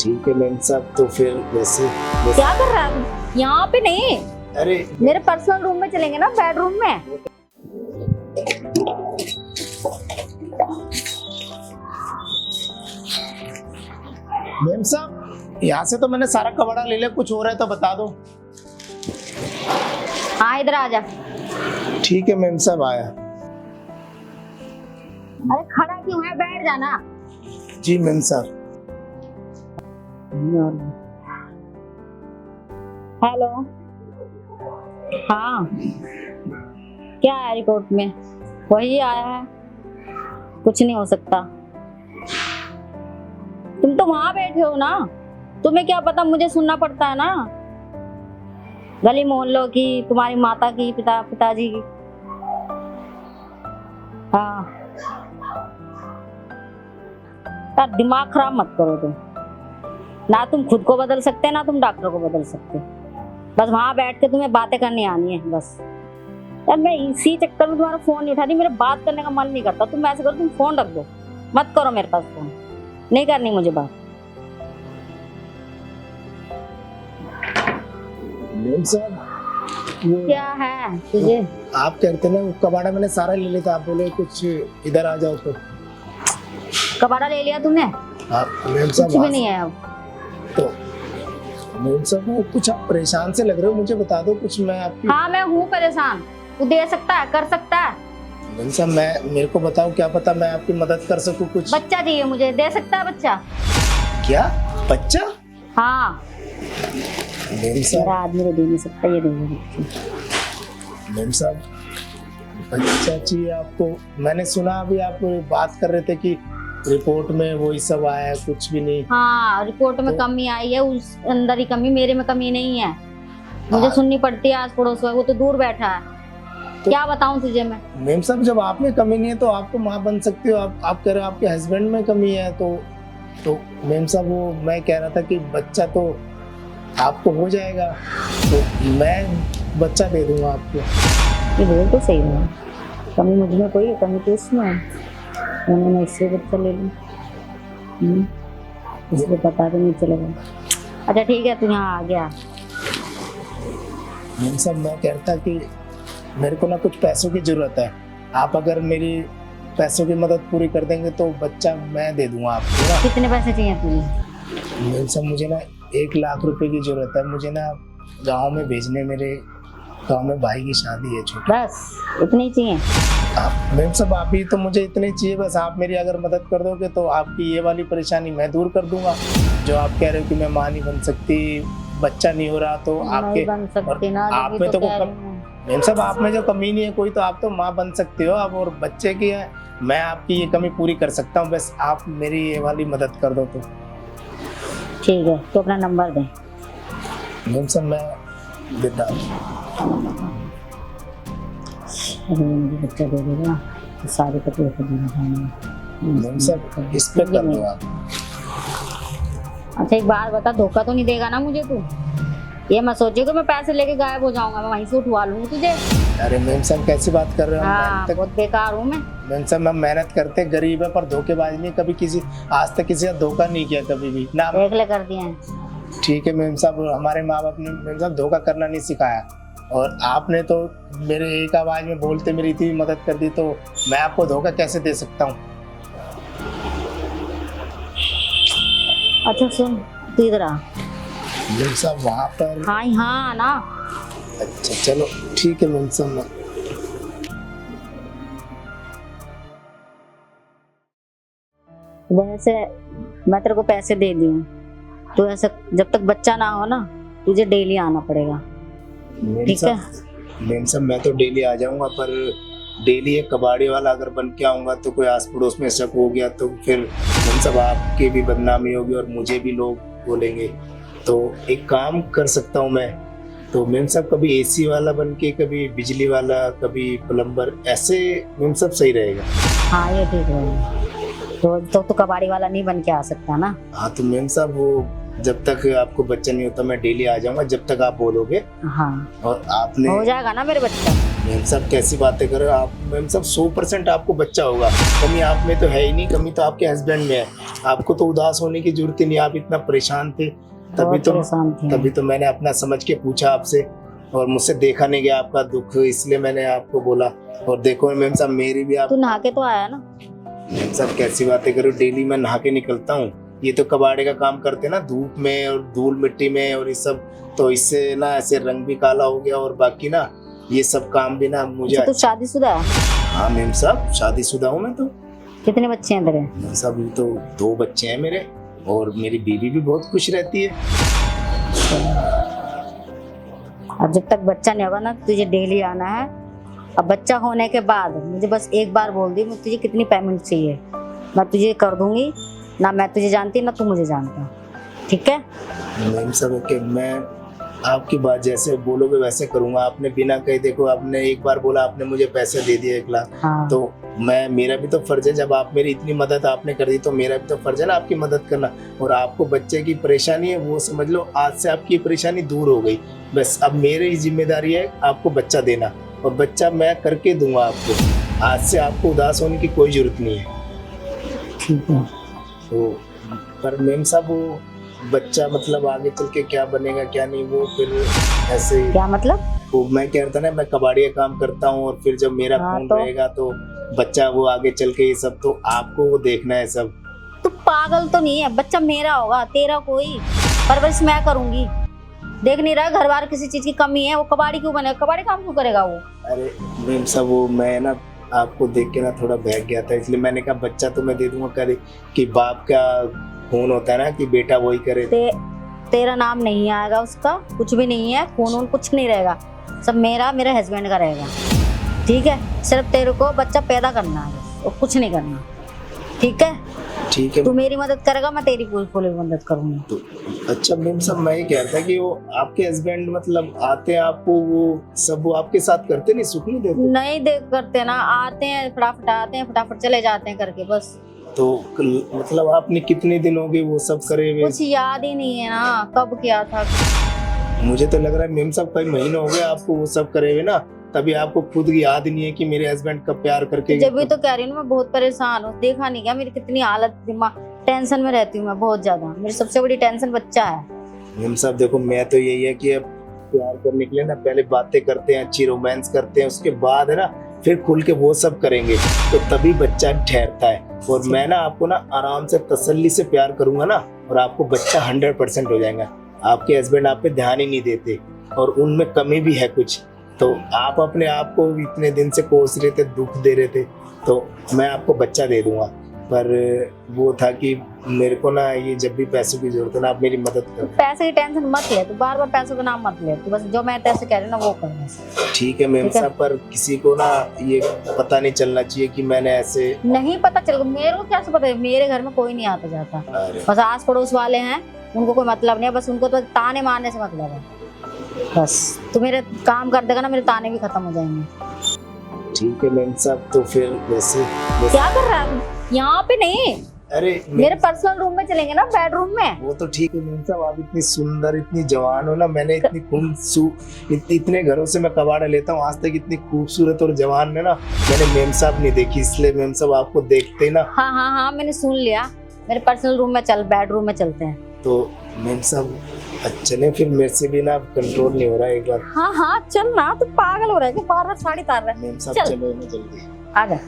ठीक है मैम साहब, तो फिर वैसे क्या कर रहा है तू? यहाँ पे नहीं, अरे मेरे पर्सनल रूम में चलेंगे ना, बेडरूम में। मैम साहब, यहाँ से तो मैंने सारा कबाड़ा ले लिया, कुछ हो रहा है तो बता दो। हाँ इधर आ जा। ठीक है मैम साहब, आया। अरे खड़ा क्यों है, बैठ जाना। जी मैम साहब। हेलो, हाँ क्या है रिपोर्ट में? वही आया है, कुछ नहीं हो सकता। तुम तो वहां बैठे हो ना, तुम्हें क्या पता, मुझे सुनना पड़ता है ना, गली मोहल्लों की, तुम्हारी माता की, पिताजी की। हाँ यार, दिमाग खराब मत करो तुम। ना तुम खुद को बदल सकते, ना तुम डॉक्टर को बदल सकते। बस वहां बैठ के तुम्हें बातें करनी आनी है बस। यार मैं इसी चक्कर में तुम्हारा फोन नहीं उठाती, मेरा बात करने का मन नहीं करता। तुम ऐसे करो, तुम फोन रख दो, मत करो मेरे पास फोन, नहीं करनी मुझे बात। मैम साहब, वो क्या है तुझे? आप कहते ना वो कबाड़ा मैंने सारा ले लिया था, आप बोले कुछ इधर आ जाओ तो। कबाड़ा ले लिया तुमने? मैम साहब कुछ भी नहीं है अब तो। मैम साहब, वो कुछ आप परेशान से लग रहे हो, मुझे बता दो कुछ, मैं आपकी। हाँ मैं हूँ परेशान, तू दे सकता है, कर सकता है। मैम साहब, मेरे को बताओ, क्या पता मैं आपकी मदद कर सकूं कुछ। बच्चा चाहिए मुझे, दे सकता है बच्चा? क्या बच्चा? हाँ मैम साहब, मेरा आदमी तो दे नहीं सकता, ये देंगे। मैम साहब, बच्चा चाहिए आपको? मैंने सुना अभी आप बात कर रहे थे कि रिपोर्ट में वही सब आया है, कुछ भी नहीं। हाँ रिपोर्ट में कमी आई है, उस अंदर ही कमी, मेरे में कमी नहीं है। मुझे सुननी पड़ती है आस पड़ोस में, वो तो दूर बैठा है। क्या बताऊं तुझे मैं? मैम साहब, जब आप में कमी नहीं है तो आप तो माँ बन सकती हो। आप कह रहे हो आपके हस्बैंड में कमी है, तो मैम साहब, वो मैं कह रहा था कि बच्चा तो आपको हो जाएगा, तो मैं बच्चा दे दूंगा आपको। ये बोल तो सही है, कमी मुझ में कोई है, कमी तो इसमें है। मैं इससे बच्चा ले लूं, इसलिए पता तो नहीं चलेगा। अच्छा ठीक है, तू यहाँ आ गया। मैम साहब, मैं कहता कि मेरे को ना कुछ पैसों की जरूरत है। आप अगर मेरी पैसों की मदद पूरी कर देंगे तो बच्चा मैं दे दूंगा आपको ना। कितने पैसे चाहिए तुझे? मैम साहब, मुझे ना 1 लाख रुपए की जरूरत है। मुझे ना गांव में भेजने, मेरे गांव में भाई की शादी है छोटी। बस इतने ही चाहिए? मैम साहब, आप ही तो मुझे इतने चाहिए, बस आप मेरी अगर मदद कर दोगे तो आपकी ये वाली परेशानी मैं दूर कर दूंगा। जो आप कह रहे हो कि मैं माँ नहीं बन सकती, बच्चा नहीं हो रहा, तो आपके बन सकती ना, आप में तो मैम साहब, आप में जो कमी नहीं है कोई, तो आप तो माँ बन सकते हो आप, और बच्चे की है, मैं आपकी ये कमी पूरी कर सकता हूँ। बस आप मेरी ये वाली मदद कर दो तो। ठीक है, तो अपना नंबर दे। मैम साहब, मैं देता हूँ। मुझे बच्चा दे देगा तो सारे कपड़े को देना चाहिए। मैम साहब, इस पे कर दो आप। अच्छा एक बात बता, धोखा तो नहीं देगा ना मुझे तू? ये मत सोचिए कि मैं पैसे लेके गायब हो जाऊंगा, मैं वहीं से उठवा लूंगी तुझे। अरे मैम साहब, कैसी बात कर रहे हो? हाँ बहुत बेकार हूँ मैं। मैम साहब, हम मेहनत करते, गरीब है, पर धोखेबाज नहीं, कभी किसी आज तक किसी का धोखा नहीं किया कभी भी ना। देख ले कर दिए हैं। ठीक है मैम साहब, हमारे माँ बाप ने मैम साहब धोखा करना नहीं सिखाया, और आपने तो मेरे एक आवाज में बोलते मेरी इतनी मदद कर दी, तो मैं आपको धोखा कैसे दे सकता हूँ? अच्छा सुन, तू इधर आ। मैम साहब वहाँ पर? हाँ यहाँ ना। अच्छा चलो ठीक है मैम साहब। वैसे मैं तेरे को पैसे दे दी हूँ, तो ऐसा जब तक बच्चा ना हो ना, तुझे डेली आना पड़ेगा, ठीक है? मैम साहब, मैं तो डेली आ जाऊंगा, पर डेली एक कबाड़ी वाला अगर बन के आऊंगा तो कोई आस पड़ोस में शक हो गया तो फिर मैम साहब आपकी भी बदनामी होगी और मुझे भी लोग बोलेंगे। तो एक काम कर सकता हूँ मैं, तो मैम साहब कभी एसी वाला बन के, कभी बिजली वाला, कभी प्लम्बर, ऐसे मैम साहब सही रहेगा? हाँ ये ठीक रहेगा। तो कबाड़ी वाला नहीं बन के आ सकता ना? हाँ तो मैम साहब, वो जब तक आपको बच्चा नहीं होता मैं डेली आ जाऊंगा, जब तक आप बोलोगे। हाँ और आपने हो जाएगा ना मेरे बच्चा? मैम साहब कैसी बातें कर रहे हो आप? मैम साहब 100% आपको बच्चा होगा, कमी आप में तो है ही नहीं, कमी तो आपके हस्बैंड में है। आपको तो उदास होने की जरूरत ही नहीं, आप इतना परेशान थे बहुत परेशान थे। तभी तो मैंने अपना समझ के पूछा आपसे, और मुझसे देखा नहीं गया आपका दुख, इसलिए मैंने आपको बोला। और देखो मैम साहब मेरी भी आप तू नहा के तो आया ना? मैम साहब कैसी बातें करो, डेली मैं नहा के निकलता हूँ। ये तो कबाड़े का काम करते ना धूप में और धूल मिट्टी में और ये सब, तो इससे ना ऐसे रंग भी काला हो गया, और बाकी ना ये सब काम भी ना मुझे तो शादीशुदा है? हाँ मैम साहब शादीशुदा हूँ मैं तो। कितने बच्चे हैं तेरे? मैम साहब ये तो 2 बच्चे हैं मेरे, और मेरी बीवी भी बहुत खुश रहती है। अब जब तक बच्चा नहीं होगा ना तुझे डेली आना है। अब बच्चा होने के बाद मुझे बस एक बार बोल दी तुझे कितनी पेमेंट चाहिए, मैं तुझे कर दूंगी ना। मैं तुझे जानती ना तू मुझे जानता, ठीक है? मैम साहब ओके, मैं आपकी बात जैसे बोलोगे वैसे करूंगा। आपने बिना कहे देखो, आपने एक बार बोला आपने मुझे पैसे दे दिए 1 लाख, हाँ। तो मैं मेरा भी तो फर्ज है, जब आप मेरी इतनी मदद आपने कर दी तो मेरा भी तो फर्ज है ना आपकी मदद करना। और आपको बच्चे की परेशानी है वो समझ लो, आज से आपकी परेशानी दूर हो गई। बस अब मेरी जिम्मेदारी है आपको बच्चा देना, और बच्चा मैं करके दूंगा आपको। आज से आपको उदास होने की कोई जरूरत नहीं है। ठीक है। तो पर मैम साहब वो बच्चा मतलब आगे चल के क्या बनेगा क्या नहीं, वो फिर ऐसे क्या मतलब? वो मैं कह रहा था ना, मैं कबाड़ी का काम करता हूँ, और फिर जब मेरा हाँ, खून तो? रहेगा तो बच्चा वो आगे चल के ये सब तो आपको वो देखना है सब। तू पागल तो नहीं है? बच्चा मेरा होगा, तेरा कोई परवरिश मैं करूंगी। देख नहीं रहा घर बार किसी चीज की कमी है, वो कबाड़ी क्यों बनेगा? कबाड़ी काम क्यों करेगा वो? अरे मैम साहब वो मैं ना आपको देख के ना थोड़ा बहक गया था, इसलिए मैंने कहा बच्चा तो मैं दे दूंगा, करे कि बाप का खून होता है ना कि बेटा वही करे। तेरा नाम नहीं आएगा, उसका कुछ भी नहीं है, खून कुछ नहीं रहेगा, सब मेरे हस्बैंड का रहेगा, ठीक है? सिर्फ तेरे को बच्चा पैदा करना है और कुछ नहीं करना, ठीक है? ठीक है। तू मेरी मदद करेगा, मैं तेरी पूरी मदद करूंगी। तो अच्छा मैम साहब मैं ये कह रहा था कि वो आपके हस्बैंड मतलब आते हैं आपको वो सब वो आपके साथ करते नहीं, सुख नहीं देते? नहीं देख करते ना, आते हैं फटाफट आते हैं, फटाफट चले जाते हैं करके बस। तो मतलब आपने कितने दिन हो गए वो सब करे हुए? कुछ याद ही नहीं है ना कब किया था। मुझे तो लग रहा है मैम साहब कई महीने हो गए आपको वो सब करे हुए ना, तभी आपको खुद की याद नहीं है कि मेरे हस्बैंड कब प्यार करके। जब भी तो कह रही हूँ मैं बहुत परेशान हूँ, देखा नहीं क्या मेरी कितनी हालत, दिमाग टेंशन में रहती हूँ मैं बहुत ज्यादा। मेरी सबसे बड़ी टेंशन बच्चा है। मैम साहब देखो मैं तो यही है कि अब प्यार करने के लिए ना पहले बातें करते हैं, अच्छी रोमांस करते हैं, उसके बाद है ना फिर खुल के वो सब करेंगे, तो तभी बच्चा ठहरता है। और मैं ना आपको ना आराम से तसल्ली से प्यार करूंगा ना, और आपको बच्चा 100% हो जाएगा। आपके हस्बैंड आप पे ध्यान ही नहीं देते, और उनमें कमी भी है कुछ, तो आप अपने आप को इतने दिन से कोस रहे थे, दुख दे रहे थे, तो मैं आपको बच्चा दे दूंगा। पर वो था कि मेरे को ना ये जब भी पैसों की जरूरत है ना आप मेरी मदद करो। पैसे की टेंशन मत ले, तू बार बार पैसों का नाम मत ले, तू बस जो मैं तेरे से कह रही हूँ ना वो कर बस। ठीक है मैम साहब, पर किसी को ना ये पता नहीं चलना चाहिए कि मैंने ऐसे। नहीं पता चल, मेरे को क्या पता है? मेरे घर में कोई नहीं आता जाता, बस आस पड़ोस वाले हैं, उनको कोई मतलब नहीं है, बस उनको तो ताने मारने से मतलब है बस। तू मेरे काम कर देगा ना, मेरे ताने भी खत्म हो जाएंगे। ठीक है मैम साहब, तो फिर वैसे क्या कर रहा है? यहाँ पे नहीं, अरे मेरे पर्सनल रूम में चलेंगे ना, बेडरूम में। वो तो ठीक है मैम साहब, आप इतनी सुंदर इतनी जवान हो ना, मैंने इतनी इतने घरों से मैं कबाड़ा लेता हूँ, आज तक इतनी खूबसूरत और जवान है ना मैंने मैम साहब नहीं देखी, इसलिए मैम साहब आपको देखते ही ना। हाँ हाँ हाँ मैंने सुन लिया, मेरे पर्सनल रूम में चल, बेडरूम में चलते हैं। तो मैम साहब चले, फिर मेरे से भी ना कंट्रोल नहीं हो रहा है एक बार। हाँ हाँ चल ना, तू पागल हो रहा है कि बार बार साड़ी तार रहा है? मैम साहब चलो ना जल्दी। आ जा।